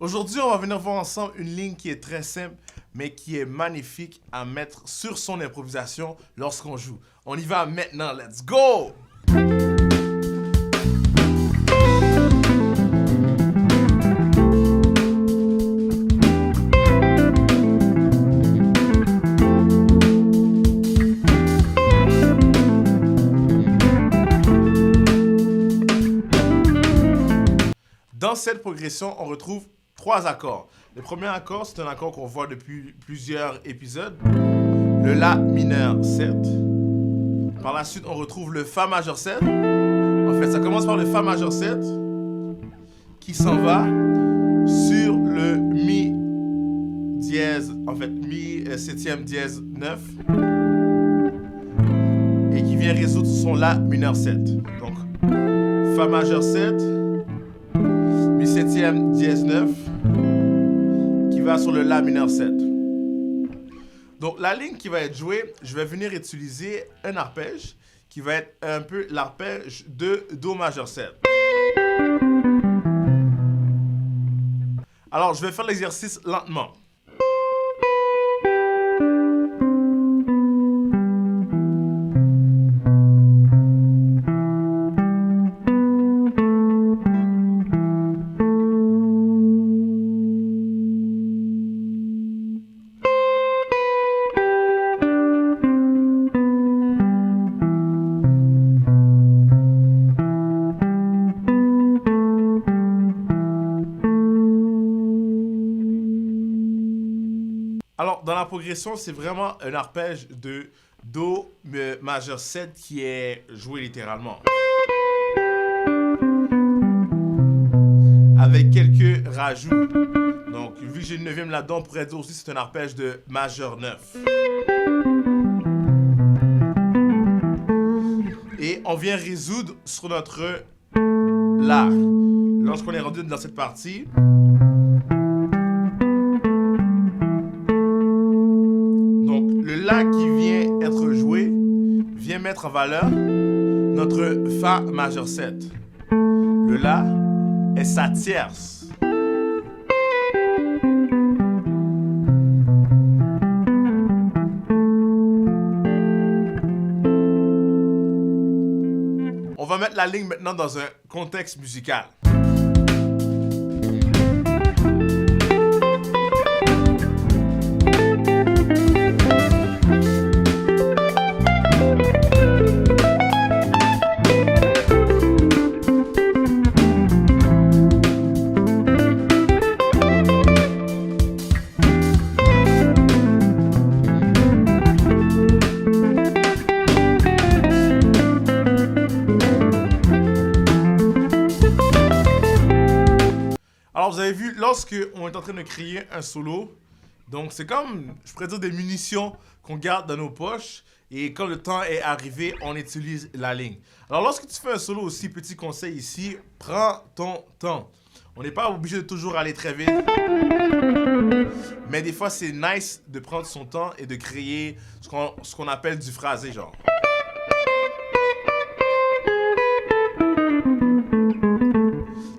Aujourd'hui, on va venir voir ensemble une ligne qui est très simple, mais qui est magnifique à mettre sur son improvisation lorsqu'on joue. On y va maintenant, let's go! Dans cette progression, on retrouve 3 accords. Le premier accord, c'est un accord qu'on voit depuis plusieurs épisodes. Le La mineur 7. Par la suite, on retrouve le Fa majeur 7. En fait, ça commence par le Fa majeur 7 qui s'en va sur le Mi dièse, en fait, Mi septième dièse 9 et qui vient résoudre son La mineur 7. Donc, Fa majeur 7, Mi septième dièse 9 qui va sur le La mineur 7. Donc la ligne qui va être jouée, je vais venir utiliser un arpège qui va être un peu l'arpège de Do majeur 7. Alors je vais faire l'exercice lentement. Alors, dans la progression, c'est vraiment un arpège de Do majeur 7 qui est joué littéralement. Avec quelques rajouts. Donc, vu que j'ai une 9e là-dedans, on pourrait dire aussi que c'est un arpège de majeur 9. Et on vient résoudre sur notre La. Lorsqu'on est rendu dans cette partie, La qui vient être joué vient mettre en valeur notre Fa majeur 7. Le La est sa tierce. On va mettre la ligne maintenant dans un contexte musical. Alors, vous avez vu, lorsque on est en train de créer un solo, donc c'est comme, je pourrais dire, des munitions qu'on garde dans nos poches. Et quand le temps est arrivé, on utilise la ligne. Alors, lorsque tu fais un solo aussi, petit conseil ici, prends ton temps. On n'est pas obligé de toujours aller très vite. Mais des fois, c'est nice de prendre son temps et de créer ce qu'on appelle du phrasé, genre.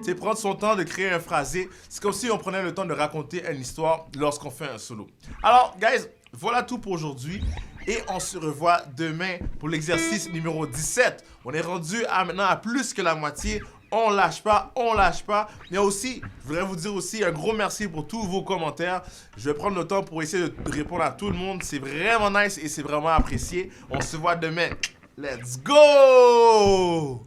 C'est prendre son temps de créer un phrasé. C'est comme si on prenait le temps de raconter une histoire lorsqu'on fait un solo. Alors, guys, voilà tout pour aujourd'hui. Et on se revoit demain pour l'exercice numéro 17. On est rendu maintenant à plus que la moitié. On lâche pas, on lâche pas. Mais aussi, je voudrais vous dire aussi un gros merci pour tous vos commentaires. Je vais prendre le temps pour essayer de répondre à tout le monde. C'est vraiment nice et c'est vraiment apprécié. On se voit demain. Let's go!